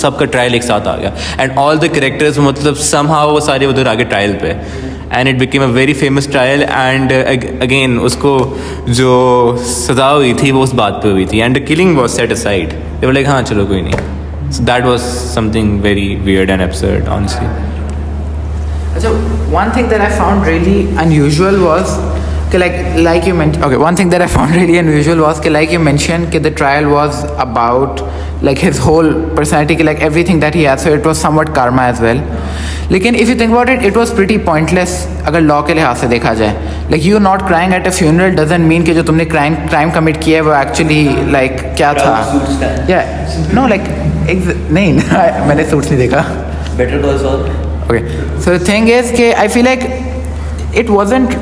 सबका ट्रायल एक साथ आ गया एंड ऑल द करेक्टर्स मतलब समहाउ वो सारे उधर आगे ट्रायल पे and it became a very famous trial and again उसको जो सज़ा हुई थी वो उस बात पे हुई थी and the killing was set aside they were like हाँ चलो कोई नहीं so that was something very weird and absurd honestly. So one thing that I found really unusual was like you mentioned. Okay, one thing that I found really unusual was like you mentioned that the trial was about like his whole personality, like everything that he had. So it was somewhat karma as well. लेकिन if you think about it, it was pretty pointless अगर law के लिहाज से देखा जाए. Like you not crying at a funeral doesn't mean कि जो तुमने crime commit किया है वो actually like क्या था. Yeah, no like नहीं मैंने suits नहीं देखा. Better Call Saul. Okay, so the thing is कि I feel like it wasn't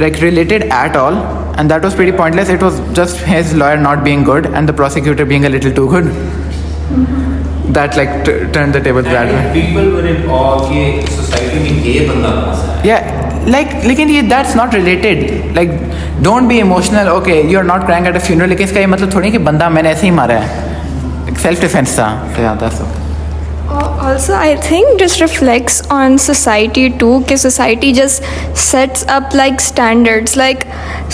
like related at all, and that was pretty pointless. It was just his lawyer not being good and the prosecutor being a little too good. That like turned the tables that way. People were in awe कि society में ये बंदा फंसा है. Yeah, like लेकिन ये that's not related. Like don't be emotional. Okay, you're not crying at a funeral. लेकिन इसका ये मतलब थोड़ी कि बंदा मैंने ऐसे ही मारा है. Self defense था. So yeah, that's all. Also, I think this reflects on society too, because society just sets up like standards. Like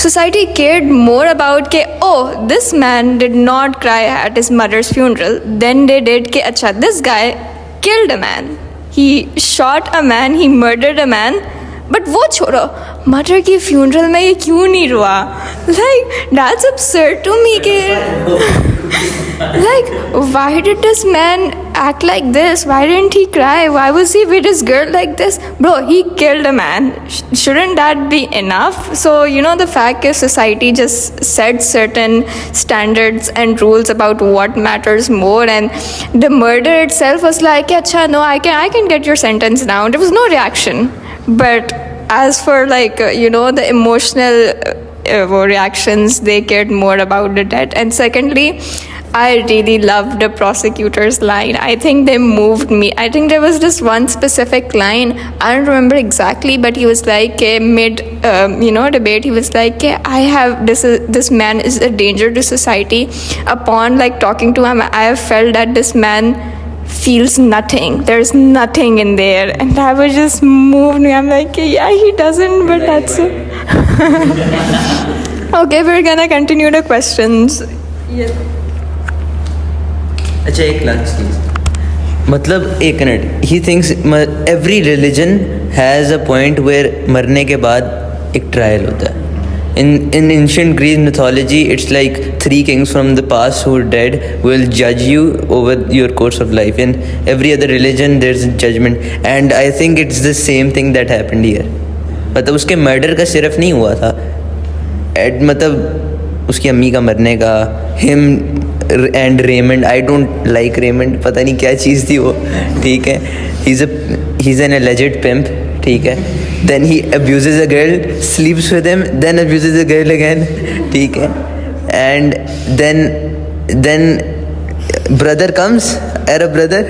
society cared more about ke, oh, this man did not cry at his mother's funeral than they did ke, acha, this guy killed a man. He shot a man, he murdered a man. But वो छोड़ो, mother की funeral में ये क्यों नहीं रुआ? Like that's absurd to me के like why did this man act like this? Why didn't he cry? Why was he with his girl like this? Bro, he killed a man. Shouldn't that be enough? So you know the fact is society just sets certain standards and rules about what matters more, and the murder itself was like, acha, no, I can get your sentence now. There was no reaction. But as for like you know the emotional reactions, they cared more about the death. And secondly, I really loved the prosecutor's line. I think they moved me. I think there was this one specific line, I don't remember exactly, but he was like mid debate, he was like I have this man is a danger to society. Upon like talking to him, I have felt that this man feels nothing. There's nothing in there, and I was just moved me. I'm like, yeah, he doesn't, but that's it. Okay, we're gonna continue the questions. Yeah. अच्छा एक last चीज़ मतलब एक minute he thinks every religion has a point where मरने के बाद एक trial होता है. In ancient Greek mythology, it's like 3 kings from the past who are dead will judge you over your course of life. In every other religion, there's a judgment, and I think it's the same thing that happened here. मतलब उसके murder का सिर्फ नहीं हुआ था, मतलब उसकी अम्मी का मरने का, him and Raymond. I don't like Raymond. पता नहीं क्या चीज़ थी वो. ठीक है, he's an alleged pimp. ठीक है, then he abuses a girl, sleeps with him, then abuses a girl again. ठीक है, and then brother comes, Arab brother,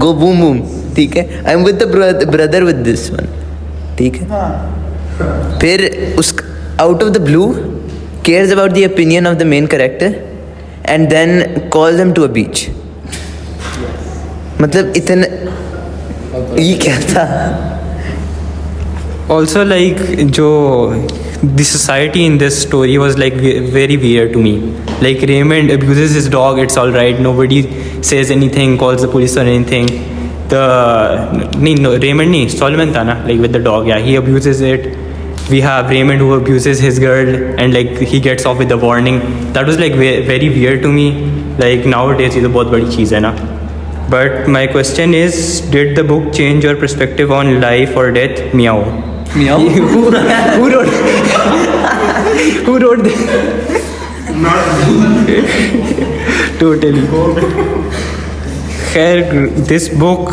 go boom boom. ठीक है, I'm with the brother with this one. ठीक है, फिर उस out of the blue cares about the opinion of the main character and then calls him to a beach. मतलब इतना ये क्या था? Also like जो the society in this story was like very weird to me. Like Raymond abuses his dog, it's all right, nobody says anything, calls the police or anything. Raymond नहीं, Solomon था ना, like with the dog, yeah, he abuses it. We have Raymond who abuses his girl and like he gets off with a warning. That was like very weird to me. Like nowadays ये तो बहुत बड़ी चीज़ है ना. But my question is, did the book change your perspective on life or death? Meow. Meow? Who wrote who wrote this? Totally. This book,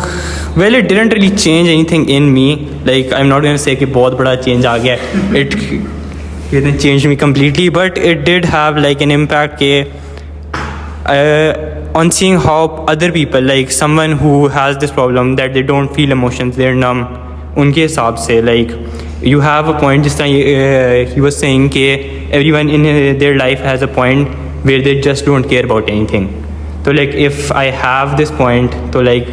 well, it didn't really change anything in me. Like I'm not going to say कि बहुत बड़ा change आ गया. It didn't change me completely, but it did have like an impact on seeing how other people, like someone who has this problem that they don't feel emotions, they're numb, उनके हिसाब से like you have a point जिस तरह he was saying कि everyone in their life has a point where they just don't care about anything. तो like if I have this point तो like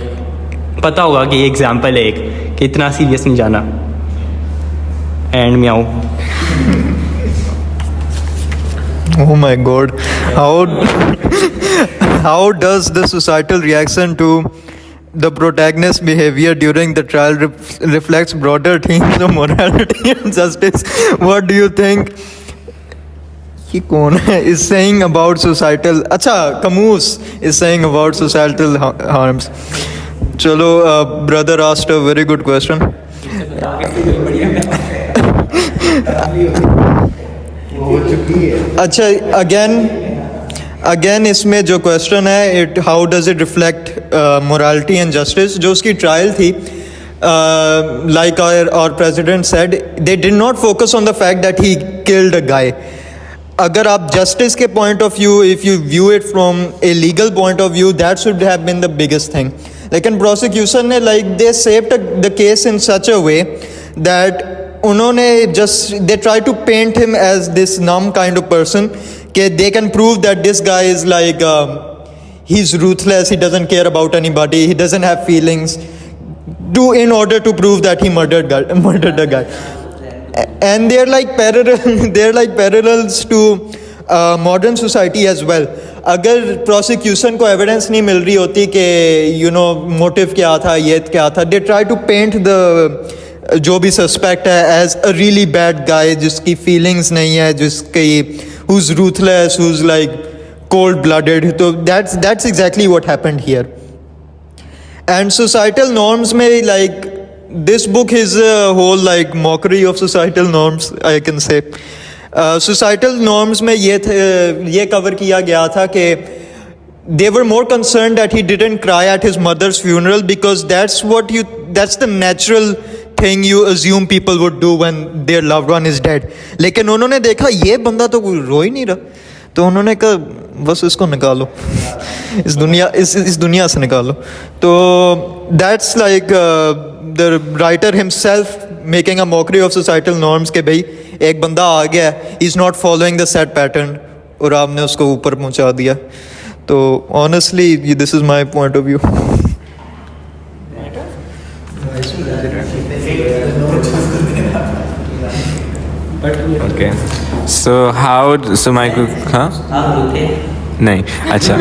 पता होगा कि एग्जाम्पल है एक कि इतना सीरियस नहीं जाना एंड म्याऊ. Oh my god. How does the societal reaction to the protagonist's behavior during the trial reflects broader themes of morality and justice? What do you think he is saying about societal... Acha, Camus is saying about societal harms. Chalo, brother asked a very good question. अच्छा, again इसमें जो question है it how does it reflect morality and justice. जो उसकी trial थी, like our president said, they did not focus on the fact that he killed a guy. अगर आप justice के point of view, if you view it from a legal point of view, that should have been the biggest thing. लेकिन prosecution ने like they saved the case in such a way that उन्होंने just they try to paint him as this numb kind of person कि they can prove that this guy is like he is ruthless, he doesn't care about anybody, he doesn't have feelings, in order to prove that he murdered a guy. And they're like parallels to modern society as well. अगर prosecution को evidence नहीं मिल रही होती कि you know motive क्या था, ये क्या था, they try to paint the जो भी सस्पेक्ट है as a really bad guy जिसकी फीलिंग्स नहीं है, जिसकी who's ruthless, who's like cold blooded. So that's exactly what happened here. And societal norms में like this book is a whole like mockery of societal norms, I can say. Societal norms में ये cover किया गया था कि they were more concerned that he didn't cry at his mother's funeral because that's the natural thing you assume people would do when their loved one is dead. लेकिन उन्होंने देखा ये बंदा तो रो ही नहीं रहा, तो उन्होंने कहा बस इसको निकालो, इस दुनिया से निकालो. तो that's like the writer himself making a mockery of societal norms कि भाई एक बंदा आ गया, he's not following the set pattern और आपने उसको ऊपर पहुंचा दिया. तो honestly this is my point of view. Okay. So my हाँ नहीं अच्छा.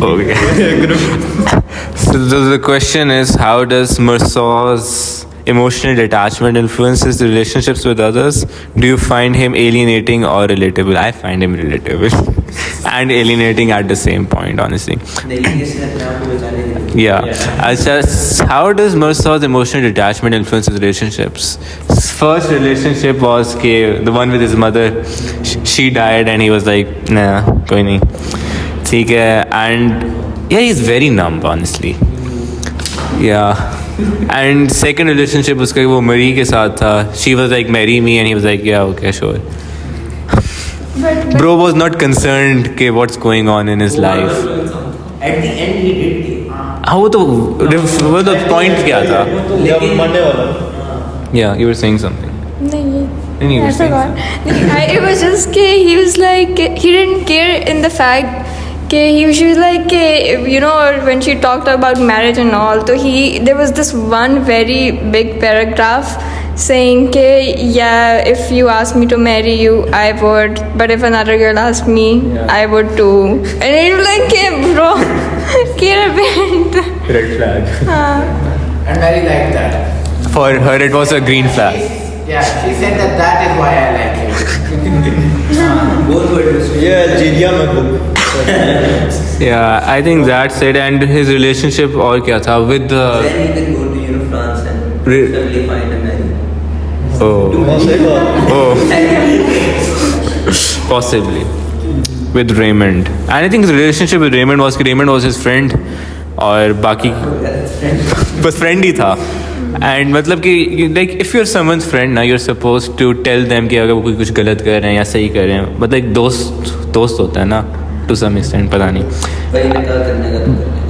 Okay. So the question is, how does Meursault's emotional detachment influences the relationships with others? Do you find him alienating or relatable? I find him relatable and alienating at the same point, honestly. Yeah. How does Meursault's emotional detachment influence his relationships? His first relationship was the one with his mother. She died and he was like, nah, koi nahi. ठीक है. And yeah, he's very numb, honestly. Yeah. And second relationship उसका वो मरी के साथ था. She was like, marry me, and he was like, yeah, okay, sure. Bro was not concerned कि what's going on in his life. At the end he did. हाँ वो तो point क्या था? Yeah, you were saying something. नहीं, I forgot. It was just he was like, he didn't care in the fact she was like, you know, when she talked about marriage and all, so there was this one very big paragraph saying, yeah, if you ask me to marry you, I would, but if another girl asked me, I would too. And he was like, bro, care a bit. Red flag. And Mary liked that. For her, it was a green flag. Yeah, she said that is why I like him. Both were Yeah, Algeria में book. Yeah, I think that's it. And his relationship और क्या था with the... Then he can go to France and suddenly find a marriage. Possibly. With Raymond. And I think his relationship with Raymond was his friend. और बाकी बस friend ही था. And मतलब कि like if you're someone's friend now, you're supposed to tell them कि अगर वो कोई कुछ गलत कर रहे हैं या सही कर रहे हैं, मतलब एक दोस्त होता है ना to some extent, पता नहीं.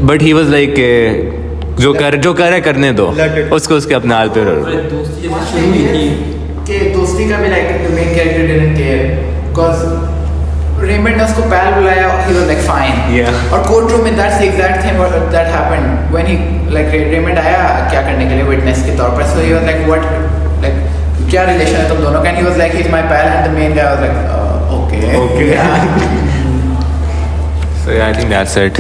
But he was like जो कर रहा है करने दो, उसको उसके अपने हाल पे रखो. दोस्ती का भी like the main character didn't care because Raymond ने उसको पैल बुलाया, he was like fine. Yeah. और courtroom में that's the exact thing that happened when he like Raymond आया क्या करने के लिए witness के तौर पर, so he was like what like क्या relation है तुम दोनों का, and he was like he's my pal, and the main guy was like okay. Yeah. So yeah, I think that's it.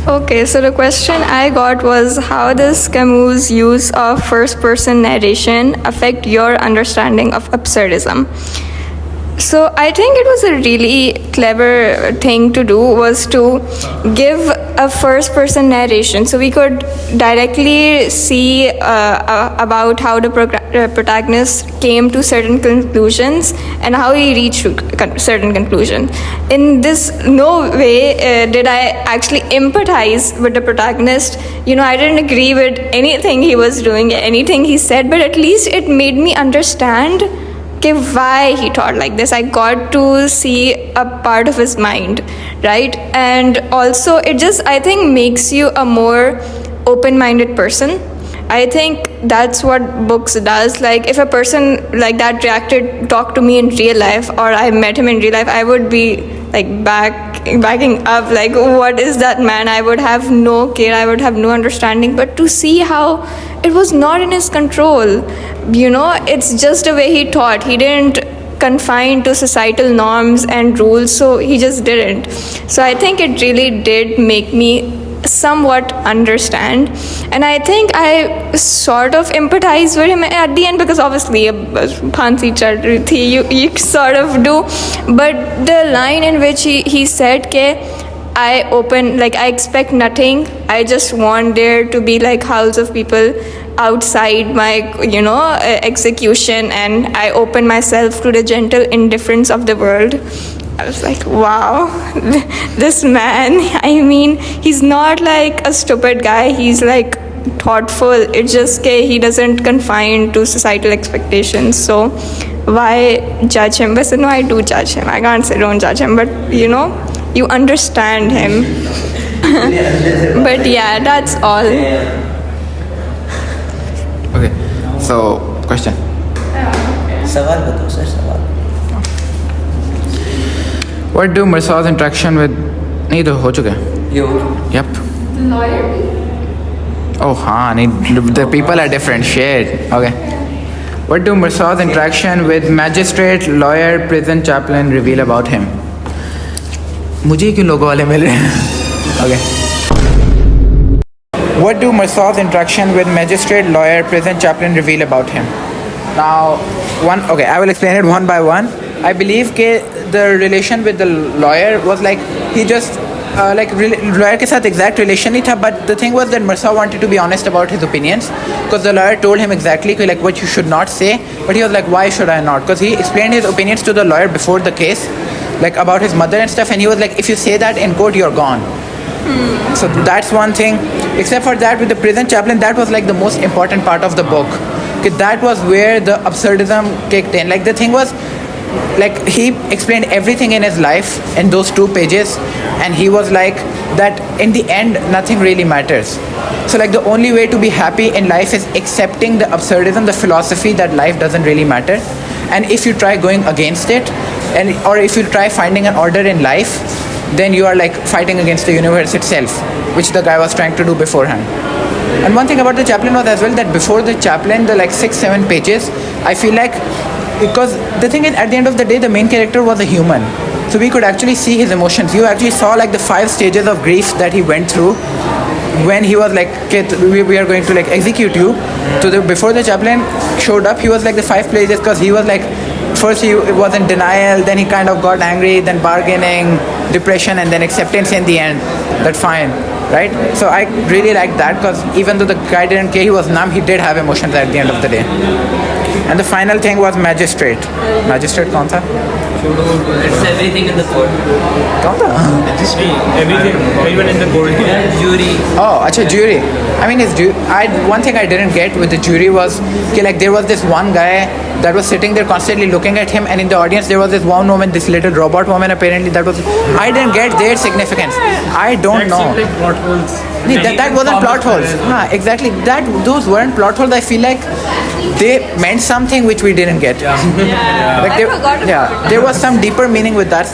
Okay, so the question I got was, how does Camus' use of first-person narration affect your understanding of absurdism? So I think it was a really clever thing to do, was to give a first-person narration, so we could directly see about how the protagonist came to certain conclusions and how he reached to certain conclusions. In this no way did I actually empathize with the protagonist. You know, I didn't agree with anything he was doing, anything he said, but at least it made me understand why he thought like this. I got to see a part of his mind, right? And also it just, I think, makes you a more open-minded person. I think that's what books does. Like if a person like that talked to me in real life, or I met him in real life, I would be like backing up, like what is that man? I would have no care, I would have no understanding. But to see how it was not in his control, you know, it's just the way he thought. He didn't confine to societal norms and rules, so he just didn't. So I think it really did make me somewhat understand, and I think I sort of empathize with him at the end, because obviously phansi chal rahi thi, you sort of do. But the line in which he said ke I expect nothing, I just want there to be like howls of people outside my execution, and I open myself to the gentle indifference of the world. I was like, wow, this man, I mean, he's not like a stupid guy, he's like thoughtful. It's just he doesn't confine to societal expectations, so why judge him? But no, I do judge him. I can't say don't judge him, but you understand him. But yeah, that's all. Okay, so question. सवाल बताओ sir, सवाल. What do Meursault's interaction with नहीं तो हो चुके हैं. Yep. The lawyer? Oh हाँ नहीं, the people are different. Shit. Okay. What do Meursault's interaction with magistrate, lawyer, prison chaplain reveal about him? मुझे क्यों लोगों वाले मिल रहे हैं? Okay. What do Meursault's interaction with magistrate, lawyer, prison chaplain reveal about him? Now, I will explain it one by one. I believe that the relation with the lawyer was like, he just lawyer के साथ exact relation नहीं था, but the thing was that Meursault wanted to be honest about his opinions, because the lawyer told him exactly like what you should not say, but he was like, why should I not? Because he explained his opinions to the lawyer before the case, like about his mother and stuff, and he was like, if you say that in court, you're gone. So that's one thing. Except for that, with the prison chaplain, that was like the most important part of the book. That was where the absurdism kicked in. Like the thing was, like he explained everything in his life in those 2 pages, and he was like that in the end nothing really matters. So like the only way to be happy in life is accepting the absurdism, the philosophy that life doesn't really matter. And if you try going against it, or if you try finding an order in life, then you are like fighting against the universe itself, which the guy was trying to do beforehand. And one thing about the chaplain was as well that before the chaplain, the like 6-7 pages, I feel like, because the thing is, at the end of the day, the main character was a human, so we could actually see his emotions. You actually saw like the 5 stages of grief that he went through when he was like, okay, we are going to like execute you. So before the chaplain showed up, he was like the 5 stages, because he was like, first he was in denial, then he kind of got angry, then bargaining, depression, and then acceptance in the end. That's fine, right? So I really liked that, because even though the guy didn't care, he was numb, he did have emotions at the end of the day. And the final thing was magistrate. Magistrate कौन था? It's everything in the court. कौन था? Everything, everyone in the court. Jury. Oh, अच्छा, jury. I mean, one thing I didn't get with the jury was like there was this one guy that was sitting there constantly looking at him, and in the audience there was this one woman, this little robot woman apparently, I didn't get their significance. I don't know. That seemed like plot holes. That wasn't plot holes. Exactly. Those weren't plot holes. I feel like they meant something which we didn't get. Like I forgot about it. there was some deeper meaning with that.